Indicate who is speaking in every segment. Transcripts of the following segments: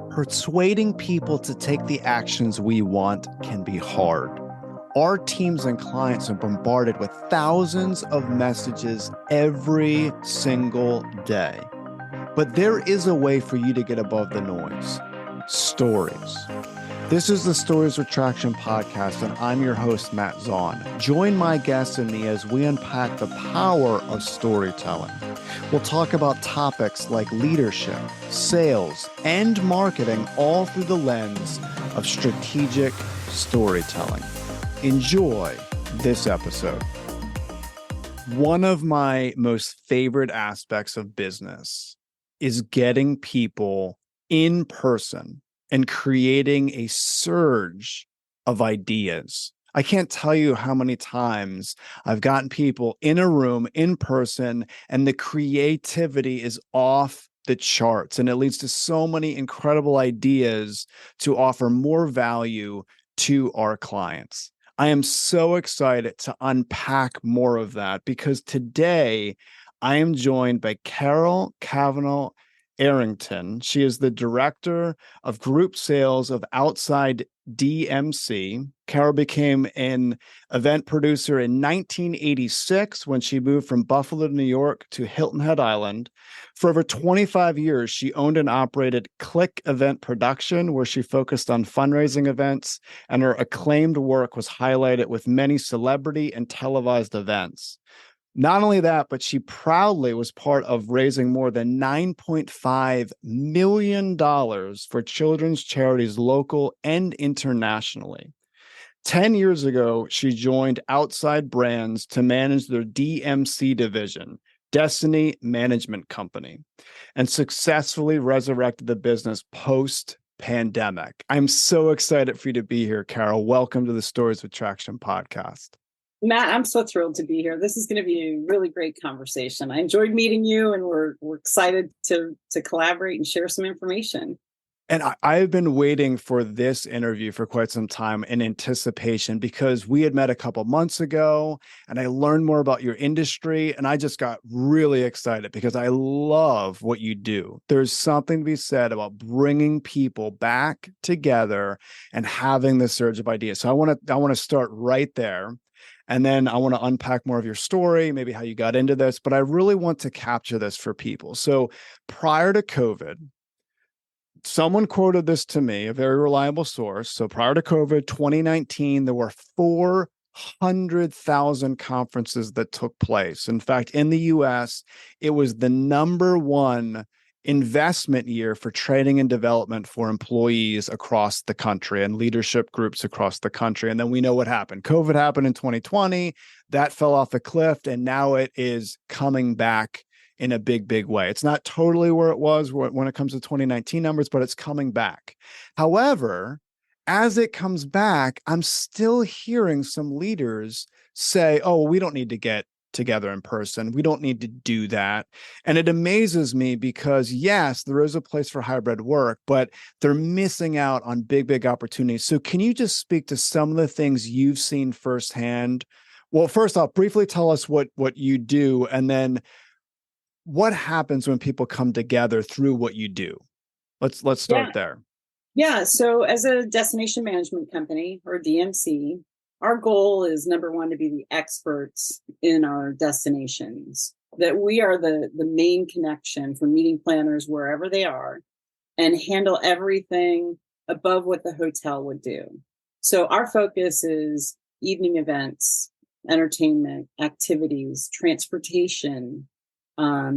Speaker 1: Persuading people to take the actions we want can be hard. Our teams and clients are bombarded with thousands of messages every single day. But there is a way for you to get above the noise. Stories. This is the Stories with Traction podcast, and I'm your host, Matt Zaun. Join my guests and me as we unpack the power of storytelling. We'll talk about topics like leadership, sales, and marketing, all through the lens of strategic storytelling. Enjoy this episode. One of my most favorite aspects of business is getting people in person and creating a surge of ideas. I can't tell you how many times I've gotten people in a room in person and the creativity is off the charts, and it leads to so many incredible ideas to offer more value to our clients. I am so excited to unpack more of that because today I am joined by Kavanaugh-Arrington. She is the director of group sales of Outside DMC. Carol became an event producer in 1986 when she moved from Buffalo, New York to Hilton Head Island. For over 25 years, she owned and operated Click Event Production, where she focused on fundraising events, and her acclaimed work was highlighted with many celebrity and televised events. Not only that, but she proudly was part of raising more than $9.5 million for children's charities, local and internationally. 10 years ago, she joined Outside Brands to manage their DMC division, Destiny Management Company, and successfully resurrected the business post-pandemic. I'm so excited for you to be here, Carol. Welcome to the Stories with Traction podcast.
Speaker 2: Matt, I'm so thrilled to be here. This is going to be a really great conversation. I enjoyed meeting you, and we're excited to collaborate and share some information.
Speaker 1: And I've been waiting for this interview for quite some time in anticipation because we had met a couple months ago and I learned more about your industry, and I just got really excited because I love what you do. There's something to be said about bringing people back together and having this surge of ideas. So I want to start right there. And then I want to unpack more of your story, maybe how you got into this, but I really want to capture this for people. So prior to COVID, someone quoted this to me, a very reliable source. So prior to COVID, 2019, there were 400,000 conferences that took place. In fact, in the US, it was the number one investment year for training and development for employees across the country and leadership groups across the country. And then we know what happened. COVID happened in 2020. That fell off a cliff, and now it is coming back in a big, big way. It's not totally where it was when it comes to 2019 numbers, but it's coming back. However, as it comes back, I'm still hearing some leaders say, oh, we don't need to get together in person. We don't need to do that. And it amazes me because, yes, there is a place for hybrid work, but they're missing out on big, big opportunities. So can you just speak to some of the things you've seen firsthand? Well, first off, briefly tell us what you do, and then what happens when people come together through what you do? Let's start there.
Speaker 2: Yeah. So as a destination management company, or DMC, our goal is, number one, to be the experts in our destinations, that we are the main connection for meeting planners wherever they are, and handle everything above what the hotel would do. So our focus is evening events, entertainment, activities, transportation,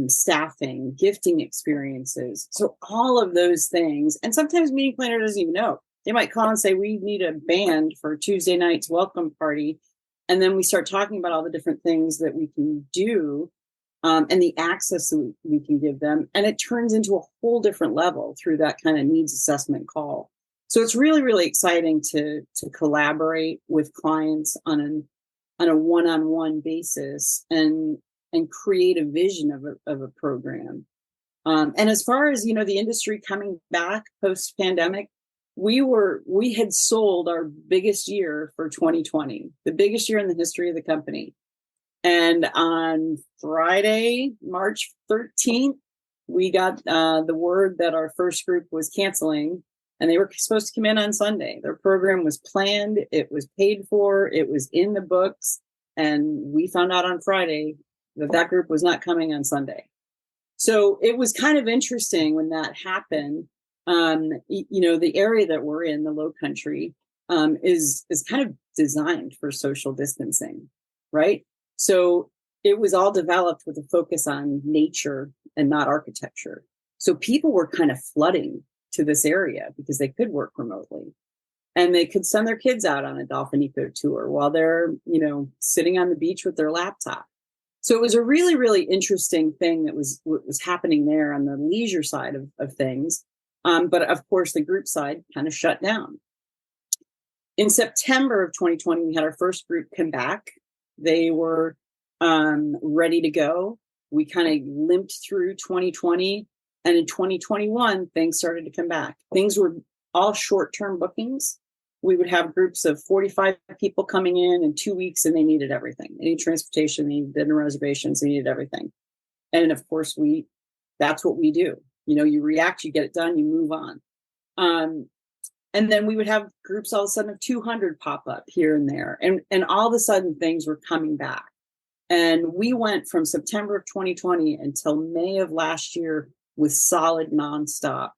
Speaker 2: staffing, gifting experiences. So all of those things. And sometimes meeting planner doesn't even know. They might call and say, we need a band for Tuesday night's welcome party. And then we start talking about all the different things that we can do, and the access that we can give them. And it turns into a whole different level through that kind of needs assessment call. So it's really, really exciting to collaborate with clients on a one-on-one basis and create a vision of a program. And as far as, the industry coming back post-pandemic, we had sold our biggest year for 2020, the biggest year in the history of the company. And on Friday, March 13th, we got the word that our first group was canceling, and they were supposed to come in on Sunday. Their program was planned, it was paid for, it was in the books, and we found out on Friday that that group was not coming on Sunday. So it was kind of interesting when that happened. The area that we're in, the Low Country, is kind of designed for social distancing, right? So it was all developed with a focus on nature and not architecture. So people were kind of flooding to this area because they could work remotely, and they could send their kids out on a dolphin eco tour while they're, sitting on the beach with their laptop. So it was a really, really interesting thing that was happening there on the leisure side of things. But of course, the group side kind of shut down. In September of 2020, we had our first group come back. They were ready to go. We kind of limped through 2020. And in 2021, things started to come back. Things were all short-term bookings. We would have groups of 45 people coming in 2 weeks, and they needed everything. They needed transportation, they needed dinner reservations, they needed everything. And of course, that's what we do. You react, you get it done, you move on. And then we would have groups all of a sudden of 200 pop up here and there. And all of a sudden things were coming back. And we went from September of 2020 until May of last year with solid nonstop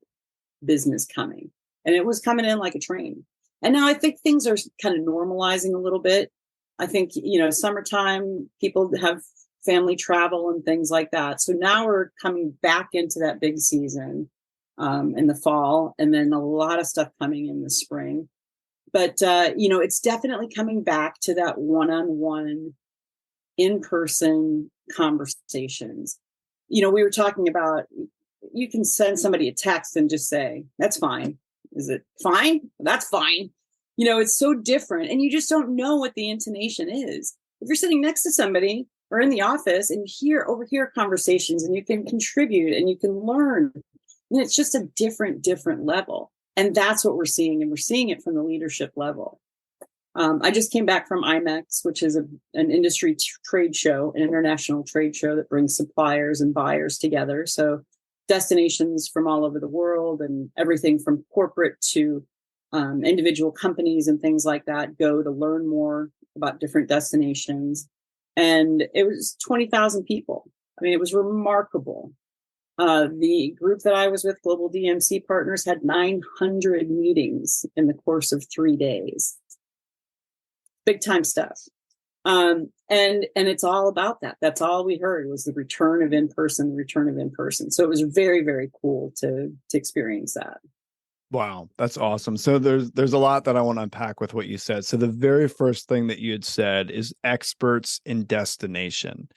Speaker 2: business coming. And it was coming in like a train. And now I think things are kind of normalizing a little bit. I think, summertime, people have family travel and things like that. So now we're coming back into that big season in the fall, and then a lot of stuff coming in the spring. But, it's definitely coming back to that one-on-one, in-person conversations. We were talking about, you can send somebody a text and just say, that's fine. Is it fine? That's fine. It's so different. And you just don't know what the intonation is. If you're sitting next to somebody or in the office and you overhear conversations, and you can contribute and you can learn, and it's just a different level. And that's what we're seeing. And we're seeing it from the leadership level. I just came back from IMEX, which is an industry trade show, an international trade show that brings suppliers and buyers together. So destinations from all over the world, and everything from corporate to individual companies and things like that go to learn more about different destinations. And it was 20,000 people. I mean, it was remarkable. The group that I was with, Global DMC Partners, had 900 meetings in the course of 3 days. Big time stuff. And it's all about that. That's all we heard was the return of in-person. So it was very, very cool to experience that.
Speaker 1: Wow, that's awesome. So there's a lot that I want to unpack with what you said. So the very first thing that you had said is experts in destination.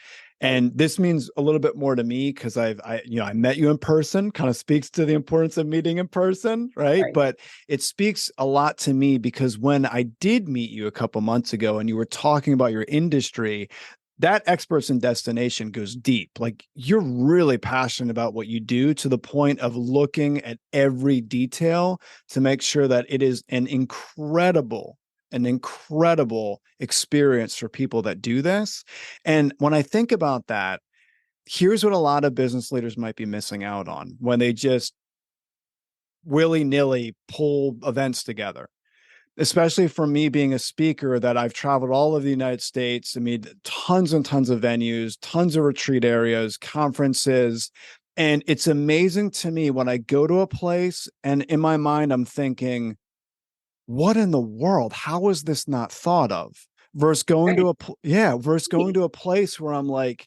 Speaker 1: And this means a little bit more to me because I met you in person, kind of speaks to the importance of meeting in person, right? But it speaks a lot to me because when I did meet you a couple months ago and you were talking about your industry, that experts in destination goes deep. Like, you're really passionate about what you do to the point of looking at every detail to make sure that it is an incredible experience for people that do this. And when I think about that, here's what a lot of business leaders might be missing out on when they just willy-nilly pull events together. Especially for me being a speaker, that I've traveled all of the United States. I mean, tons and tons of venues, tons of retreat areas, conferences. And it's amazing to me when I go to a place and in my mind, I'm thinking, what in the world? How is this not thought of? Versus going to a place where I'm like,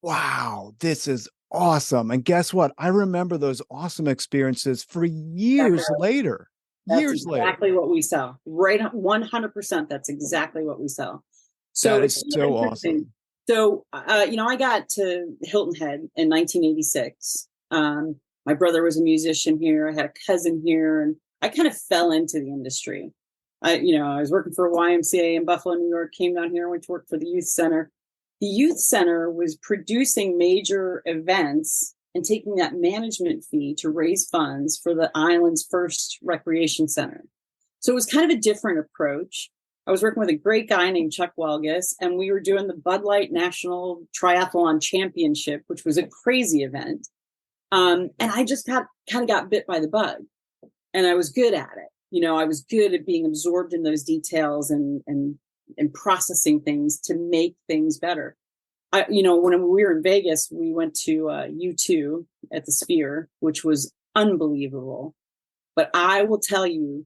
Speaker 1: wow, this is awesome. And guess what? I remember those awesome experiences for years later.
Speaker 2: That's exactly what we sell. Right. 100%. That's exactly what we sell. So
Speaker 1: it's so awesome.
Speaker 2: So, I got to Hilton Head in 1986. My brother was a musician here. I had a cousin here, and I kind of fell into the industry. I was working for a YMCA in Buffalo, New York, came down here, went to work for the youth center. The youth center was producing major events and taking that management fee to raise funds for the island's first recreation center. So it was kind of a different approach. I was working with a great guy named Chuck Welgus, and we were doing the Bud Light National Triathlon Championship, which was a crazy event. And I just kind of got bit by the bug, and I was good at it. I was good at being absorbed in those details and processing things to make things better. When we were in Vegas, we went to U2 at the Sphere, which was unbelievable. But I will tell you,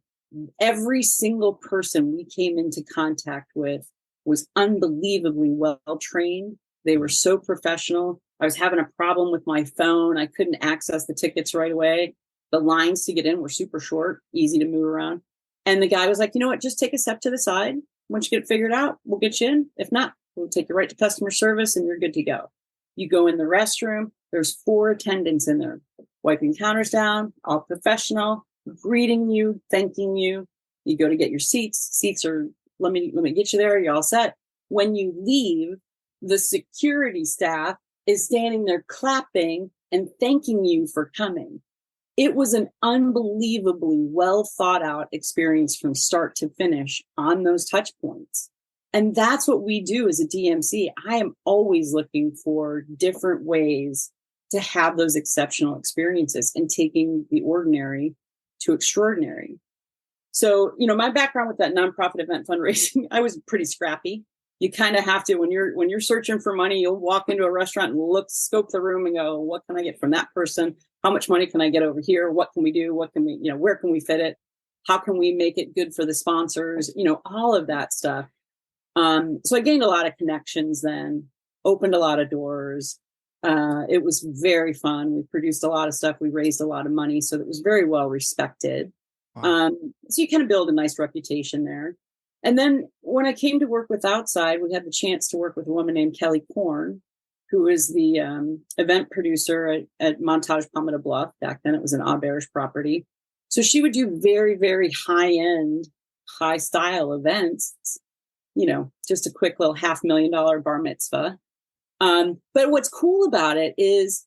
Speaker 2: every single person we came into contact with was unbelievably well trained. They were so professional. I was having a problem with my phone. I couldn't access the tickets right away. The lines to get in were super short, easy to move around. And the guy was like, you know what, just take a step to the side. Once you get it figured out, we'll get you in. If not, we'll take you right to customer service and you're good to go. You go in the restroom, there's 4 attendants in there, wiping counters down, all professional, greeting you, thanking you. You go to get your seats. Seats are, let me get you there. You're all set. When you leave, the security staff is standing there clapping and thanking you for coming. It was an unbelievably well thought out experience from start to finish on those touch points. And that's what we do as a DMC. I am always looking for different ways to have those exceptional experiences and taking the ordinary to extraordinary. So, my background with that nonprofit event fundraising, I was pretty scrappy. You kind of have to, when you're searching for money, you'll walk into a restaurant and scope the room and go, what can I get from that person? How much money can I get over here? What can we do? What can we, where can we fit it? How can we make it good for the sponsors? All of that stuff. So I gained a lot of connections then, opened a lot of doors. It was very fun. We produced a lot of stuff. We raised a lot of money. So it was very well respected. Wow. So you kind of build a nice reputation there. And then when I came to work with Outside, we had the chance to work with a woman named Kelly Korn, who is the event producer at Montage Palma de Bluff. Back then it was an Auberge property. So she would do very, very high-end, high-style events, just a quick little $500,000 bar mitzvah. But what's cool about it is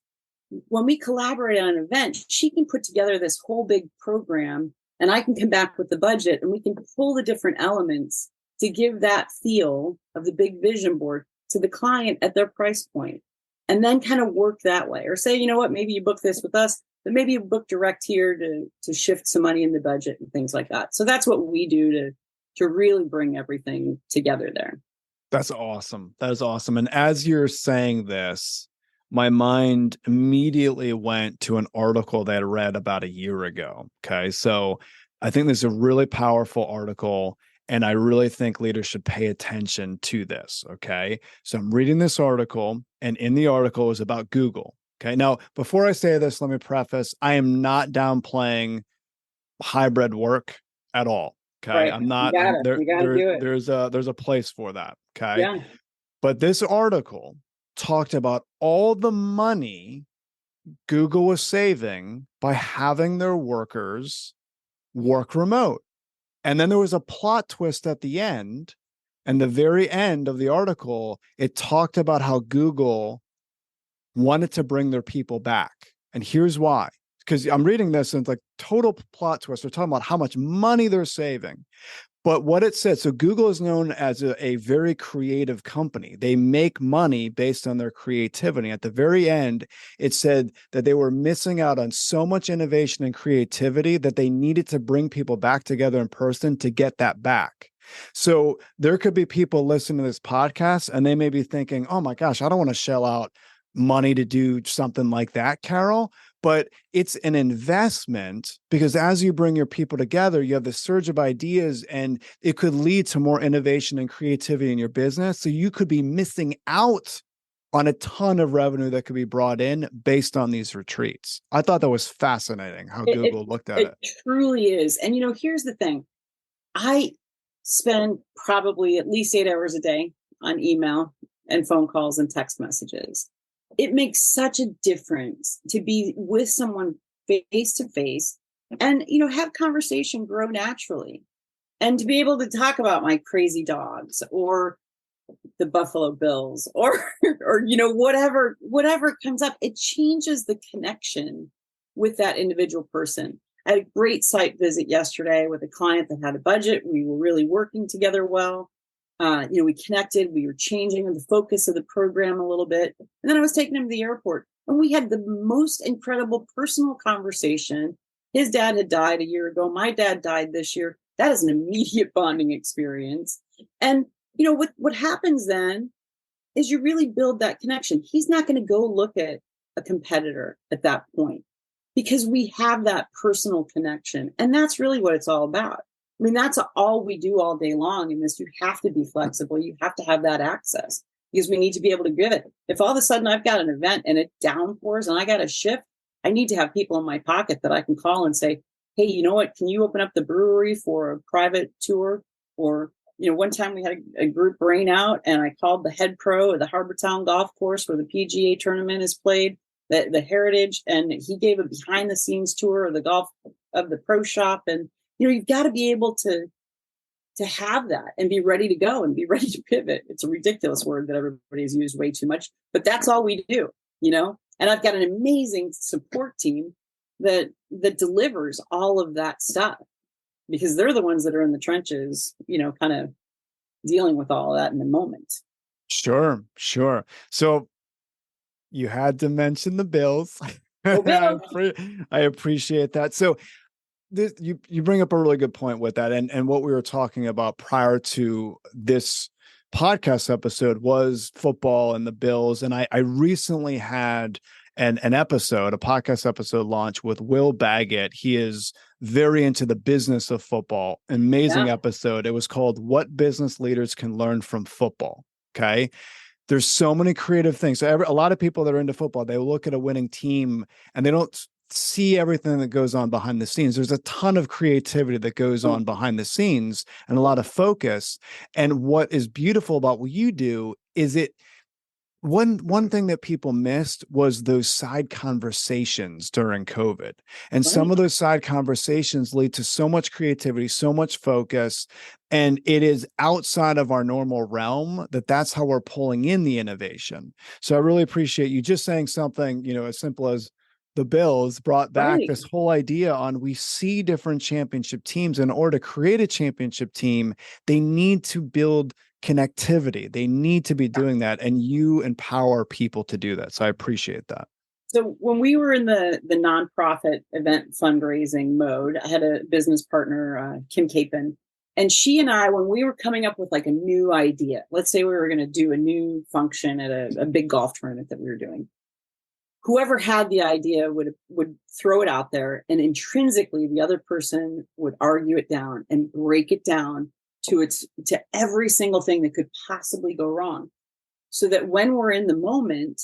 Speaker 2: when we collaborate on an event, she can put together this whole big program and I can come back with the budget and we can pull the different elements to give that feel of the big vision board to the client at their price point, and then kind of work that way. Or say, maybe you book this with us, but maybe you book direct here to shift some money in the budget and things like that. So that's what we do to really bring everything together there.
Speaker 1: That's awesome. That is awesome. And as you're saying this, my mind immediately went to an article that I read about a year ago. Okay. So I think this is a really powerful article, and I really think leaders should pay attention to this. Okay. So I'm reading this article, and in the article is about Google. Okay. Now, before I say this, let me preface, I am not downplaying hybrid work at all. Okay.
Speaker 2: Right.
Speaker 1: I'm not,
Speaker 2: you gotta do it.
Speaker 1: There's a place for that. Okay.
Speaker 2: Yeah.
Speaker 1: But this article talked about all the money Google was saving by having their workers work remote. And then there was a plot twist at the end. And the very end of the article, it talked about how Google wanted to bring their people back. And here's why. Because I'm reading this and it's like total plot twist. They're talking about how much money they're saving. But what it said, so Google is known as a very creative company. They make money based on their creativity. At the very end, it said that they were missing out on so much innovation and creativity that they needed to bring people back together in person to get that back. So there could be people listening to this podcast and they may be thinking, oh my gosh, I don't want to shell out money to do something like that, Carol. But it's an investment, because as you bring your people together, you have this surge of ideas and it could lead to more innovation and creativity in your business. So you could be missing out on a ton of revenue that could be brought in based on these retreats. I thought that was fascinating how Google looked at it.
Speaker 2: It truly is. And, here's the thing. I spend probably at least 8 hours a day on email and phone calls and text messages. It makes such a difference to be with someone face to face and, have conversation grow naturally, and to be able to talk about my crazy dogs or the Buffalo Bills or whatever comes up. It changes the connection with that individual person. I had a great site visit yesterday with a client that had a budget. We were really working together well. We connected, we were changing the focus of the program a little bit. And then I was taking him to the airport And we had the most incredible personal conversation. His dad had died a year ago. My dad died this year. That is an immediate bonding experience. And, what happens then is you really build that connection. He's not going to go look at a competitor at that point because we have that personal connection. And that's really what it's all about. I mean, that's all we do all day long in this. You have to be flexible. You have to have that access because we need to be able to give it. If all of a sudden I've got an event and it downpours and I got a shift, I need to have people in my pocket that I can call and say, hey, you know what? Can you open up the brewery for a private tour? Or, one time we had a group rain out and I called the head pro at the Harbortown Golf Course where the PGA tournament is played, the Heritage, and he gave a behind the scenes tour of the golf of the pro shop. And, you've got to be able to have that and be ready to go and be ready to pivot. It's a ridiculous word that everybody's used way too much, but that's all we do, and I've got an amazing support team that delivers all of that stuff because they're the ones that are in the trenches, kind of dealing with all of that in the moment.
Speaker 1: Sure. So you had to mention the Bills.
Speaker 2: Oh,
Speaker 1: I appreciate that. So you bring up a really good point with that. And what we were talking about prior to this podcast episode was football and the Bills. And I recently had a podcast episode launch with Will Baggett. He is very into the business of football. Amazing episode. It was called What Business Leaders Can Learn from Football. Okay. There's so many creative things. So a lot of people that are into football, they look at a winning team and they don't see everything that goes on behind the scenes. There's a ton of creativity that goes on behind the scenes and a lot of focus. And what is beautiful about what you do is one thing that people missed was those side conversations during COVID. And some of those side conversations lead to so much creativity, so much focus. And it is outside of our normal realm that's how we're pulling in the innovation. So I really appreciate you just saying something, as simple as the Bills brought back this whole idea on we see different championship teams. In order to create a championship team, they need to build connectivity. They need to be doing that. And you empower people to do that. So I appreciate that.
Speaker 2: So when we were in the nonprofit event fundraising mode, I had a business partner, Kim Capon, and she and I, when we were coming up with like a new idea, let's say we were going to do a new function at a big golf tournament that we were doing. Whoever had the idea would throw it out there, and intrinsically the other person would argue it down and break it down to every single thing that could possibly go wrong. So that when we're in the moment,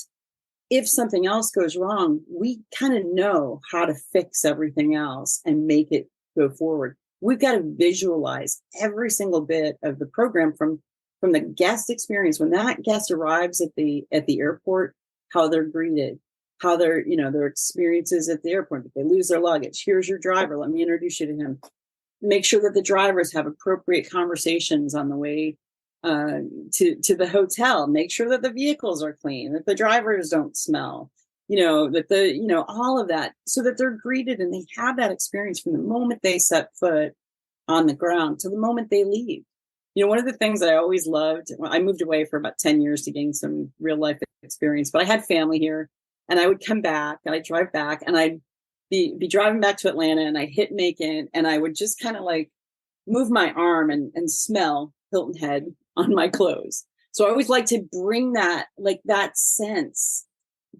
Speaker 2: if something else goes wrong, we kind of know how to fix everything else and make it go forward. We've got to visualize every single bit of the program from the guest experience. When that guest arrives at the airport, how they're greeted, how their experiences at the airport, if they lose their luggage, here's your driver, let me introduce you to him. Make sure that the drivers have appropriate conversations on the way to the hotel. Make sure that the vehicles are clean, that the drivers don't smell, that all of that, so that they're greeted and they have that experience from the moment they set foot on the ground to the moment they leave. One of the things that I always loved, I moved away for about 10 years to gain some real life experience, but I had family here and I would come back and I'd drive back and I'd be driving back to Atlanta and I'd hit Macon and I would just kind of like move my arm and smell Hilton Head on my clothes. So I always like to bring that sense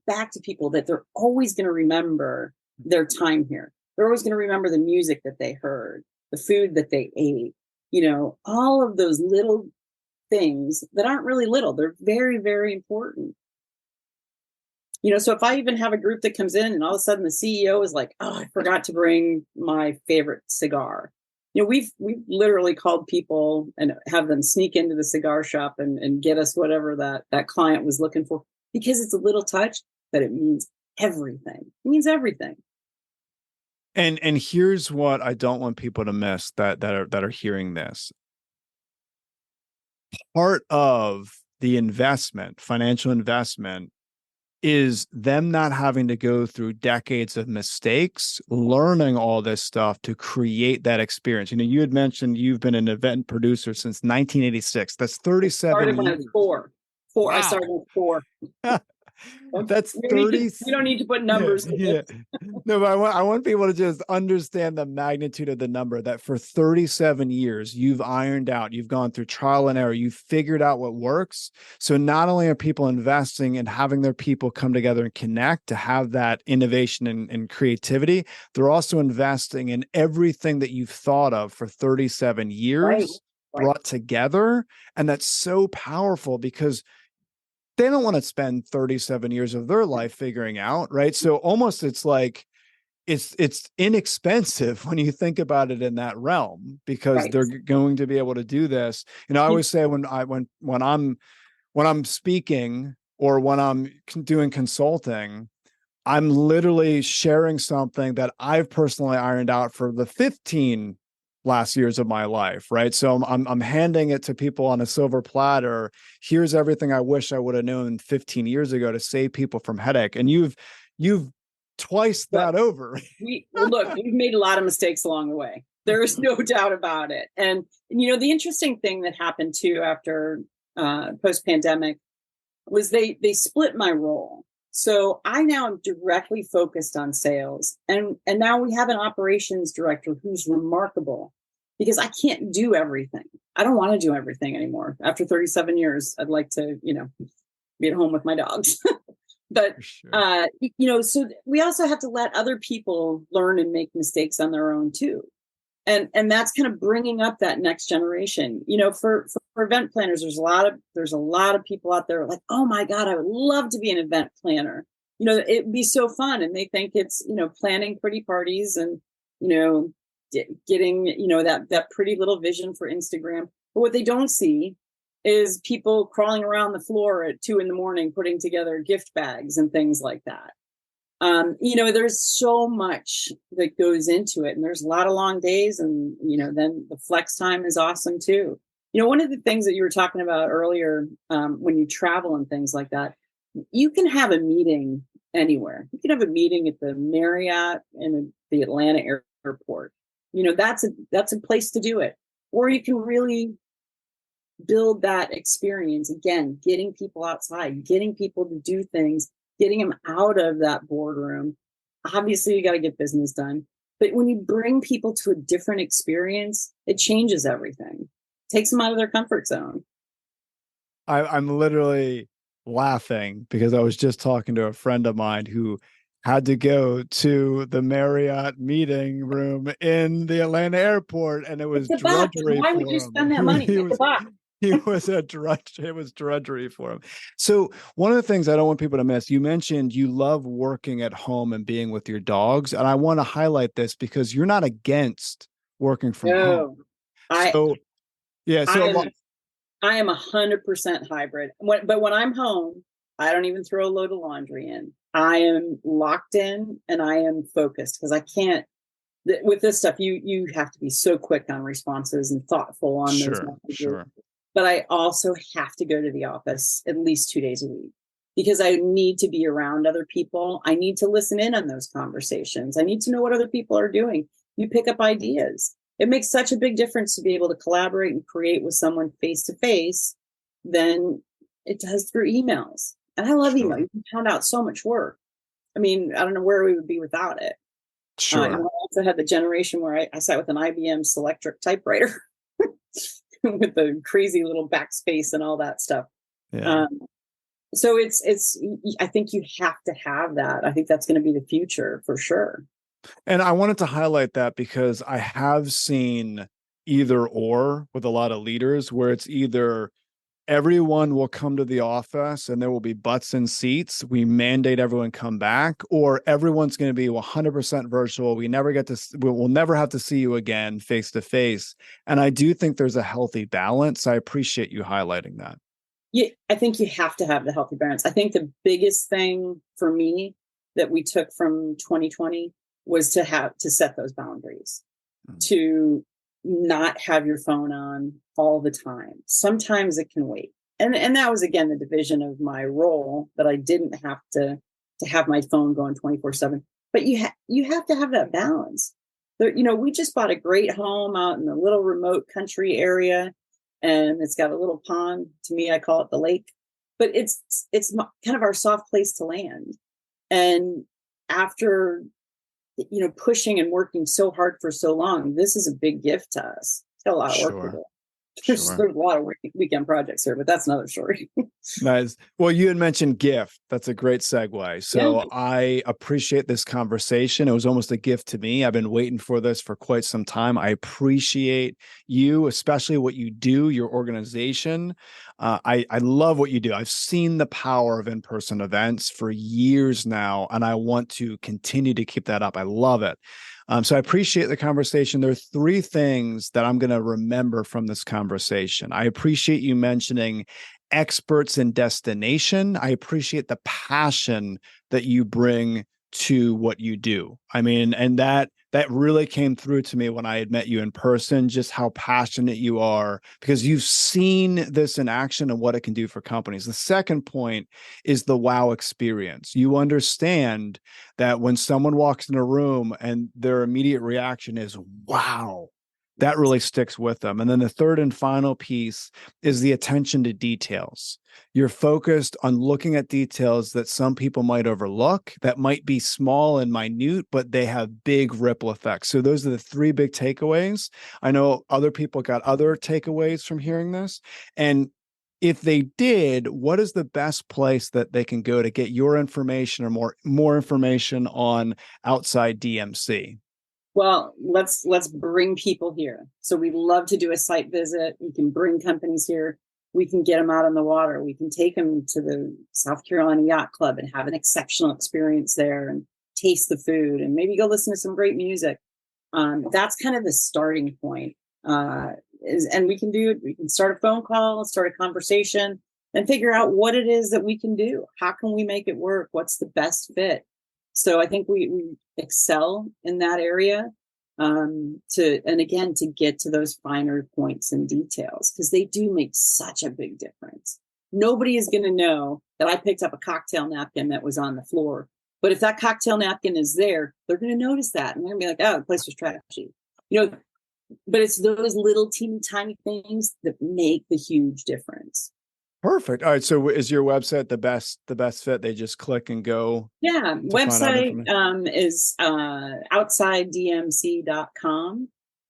Speaker 2: back to people that they're always going to remember their time here. They're always going to remember the music that they heard, the food that they ate, all of those little things that aren't really little. They're very, very important. So if I even have a group that comes in and all of a sudden the CEO is like, oh, I forgot to bring my favorite cigar. We've literally called people and have them sneak into the cigar shop and get us whatever that client was looking for, because it's a little touch, but it means everything. It means everything.
Speaker 1: And here's what I don't want people to miss that are hearing this. Part of the investment, financial investment, is them not having to go through decades of mistakes, learning all this stuff to create that experience. You had mentioned you've been an event producer since 1986. That's 37 years.
Speaker 2: When I was four. Wow. I started with 4.
Speaker 1: That's
Speaker 2: We don't need
Speaker 1: 30.
Speaker 2: we don't need to put
Speaker 1: Yeah,
Speaker 2: numbers to
Speaker 1: yeah.
Speaker 2: this.
Speaker 1: No, but I want people to just understand the magnitude of the number that for 37 years, you've ironed out, you've gone through trial and error, you've figured out what works. So not only are people investing and having their people come together and connect to have that innovation and creativity, they're also investing in everything that you've thought of for 37
Speaker 2: Right.
Speaker 1: years
Speaker 2: Right.
Speaker 1: brought together. And that's so powerful because they don't want to spend 37 years of their life figuring out, right? So almost it's like it's inexpensive when you think about it in that realm because
Speaker 2: Right.
Speaker 1: they're going to be able to do this. You know, I always say when I'm speaking or when I'm doing consulting, I'm literally sharing something that I've personally ironed out for the 15 last years of my life, right? So I'm handing it to people on a silver platter. Here's everything I wish I would have known 15 years ago to save people from headache. And you've twice
Speaker 2: Look,
Speaker 1: that over.
Speaker 2: we've made a lot of mistakes along the way. There is no doubt about it. And the interesting thing that happened too after post pandemic was they split my role. So I now am directly focused on sales. And now we have an operations director who's remarkable because I can't do everything. I don't want to do everything anymore. After 37 years, I'd like to, be at home with my dogs. But,
Speaker 1: Sure.
Speaker 2: So we also have to let other people learn and make mistakes on their own too. And that's kind of bringing up that next generation. For event planners, there's a lot of people out there like, oh my God, I would love to be an event planner. It'd be so fun. And they think it's, planning pretty parties and, getting, that pretty little vision for Instagram. But what they don't see is people crawling around the floor at 2 a.m, putting together gift bags and things like that. There's so much that goes into it, and there's a lot of long days, and then the flex time is awesome too. One of the things that you were talking about earlier, when you travel and things like that, you can have a meeting anywhere. You can have a meeting at the Marriott in the Atlanta airport. That's a place to do it. Or you can really build that experience again, getting people outside, getting people to do things, getting them out of that boardroom. Obviously, you got to get business done. But when you bring people to a different experience, it changes everything. Takes them out of their comfort zone.
Speaker 1: I'm literally laughing because I was just talking to a friend of mine who had to go to the Marriott meeting room in the Atlanta airport, and it was
Speaker 2: It's a buck.
Speaker 1: drudgery
Speaker 2: Why would
Speaker 1: for
Speaker 2: you
Speaker 1: him.
Speaker 2: spend that money? It's a buck.
Speaker 1: It was drudgery for him. So one of the things I don't want people to miss, you mentioned you love working at home and being with your dogs. And I want to highlight this because you're not against working from home.
Speaker 2: No, I
Speaker 1: So yeah,
Speaker 2: I
Speaker 1: so
Speaker 2: am I am 100% hybrid. But when I'm home, I don't even throw a load of laundry in. I am locked in and I am focused because I can't. With this stuff, you have to be so quick on responses and thoughtful on those messages.
Speaker 1: Sure.
Speaker 2: But I also have to go to the office at least 2 days a week because I need to be around other people. I need to listen in on those conversations. I need to know what other people are doing. You pick up ideas. It makes such a big difference to be able to collaborate and create with someone face to face than it does through emails. And I love email. You can pound out so much work. I mean, I don't know where we would be without it.
Speaker 1: Sure.
Speaker 2: And I also had the generation where I sat with an IBM Selectric typewriter with the crazy little backspace and all that stuff.
Speaker 1: Yeah.
Speaker 2: So I think you have to have that. I think that's going to be the future for sure.
Speaker 1: And I wanted to highlight that because I have seen either or with a lot of leaders where it's either everyone will come to the office and there will be butts in seats. We mandate everyone come back, or everyone's going to be 100% virtual. We'll never have to see you again face to face. And I do think there's a healthy balance. I appreciate you highlighting that.
Speaker 2: Yeah, I think you have to have the healthy balance. I think the biggest thing for me that we took from 2020 was to set those boundaries, to not have your phone on all the time. Sometimes it can wait. And that was, again, the division of my role, that I didn't have to have my phone going 24/7. But you have to have that balance. We just bought a great home out in a little remote country area, and it's got a little pond. To me, I call it the lake. but it's kind of our soft place to land. And after, pushing and working so hard for so long, this is a big gift to us. It's got a lot of work to do. There's a lot of weekend projects here, but that's another story.
Speaker 1: Nice. Well, you had mentioned gift. That's a great segue. So
Speaker 2: Yeah.
Speaker 1: I appreciate this conversation. It was almost a gift to me. I've been waiting for this for quite some time. I appreciate you, especially what you do, your organization. I love what you do. I've seen the power of in-person events for years now, and I want to continue to keep that up. I love it. So I appreciate the conversation. There are three things that I'm going to remember from this conversation. I appreciate you mentioning experts in destination. I appreciate the passion that you bring to what you do. I mean, and that really came through to me when I had met you in person, just how passionate you are, because you've seen this in action and what it can do for companies. The second point is the wow experience. You understand that when someone walks in a room and their immediate reaction is, wow, that really sticks with them. And then the third and final piece is the attention to details. You're focused on looking at details that some people might overlook, that might be small and minute, but they have big ripple effects. So those are the three big takeaways. I know other people got other takeaways from hearing this. And if they did, what is the best place that they can go to get your information or more information on Outside DMC?
Speaker 2: Well, let's bring people here. So we love to do a site visit. We can bring companies here. We can get them out on the water. We can take them to the South Carolina Yacht Club and have an exceptional experience there and taste the food and maybe go listen to some great music. That's kind of the starting point. And we can start a phone call, start a conversation, and figure out what it is that we can do. How can we make it work? What's the best fit? So I think we excel in that area to get to those finer points and details, because they do make such a big difference. Nobody is going to know that I picked up a cocktail napkin that was on the floor. But if that cocktail napkin is there, they're going to notice that. And they're going to be like, oh, the place was trashy. But it's those little teeny tiny things that make the huge difference.
Speaker 1: Perfect. All right. So is your website the best fit? They just click and go?
Speaker 2: Yeah. Website is outsideDMC.com.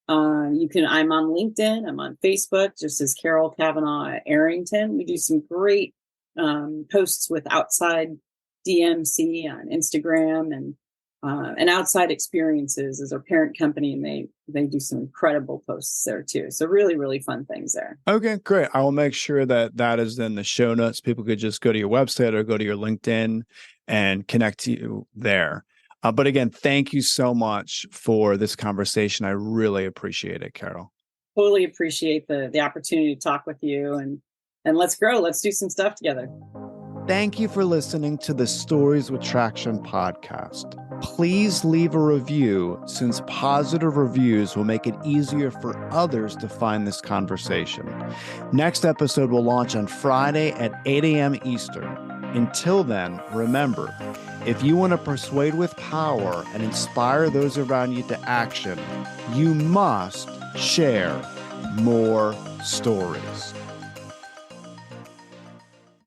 Speaker 2: I'm on LinkedIn. I'm on Facebook, just as Carol Kavanaugh-Arrington. We do some great posts with Outside DMC on Instagram, and Outside Experiences is our parent company, and they do some incredible posts there too. So really, really fun things there.
Speaker 1: Okay, great. I will make sure that is in the show notes. People could just go to your website or go to your LinkedIn and connect to you there. But again, thank you so much for this conversation. I really appreciate it, Carol.
Speaker 2: Totally appreciate the opportunity to talk with you, and let's grow. Let's do some stuff together.
Speaker 1: Thank you for listening to the Stories with Traction podcast. Please leave a review, since positive reviews will make it easier for others to find this conversation. Next episode will launch on Friday at 8 a.m. Eastern. Until then, remember, if you want to persuade with power and inspire those around you to action, you must share more stories.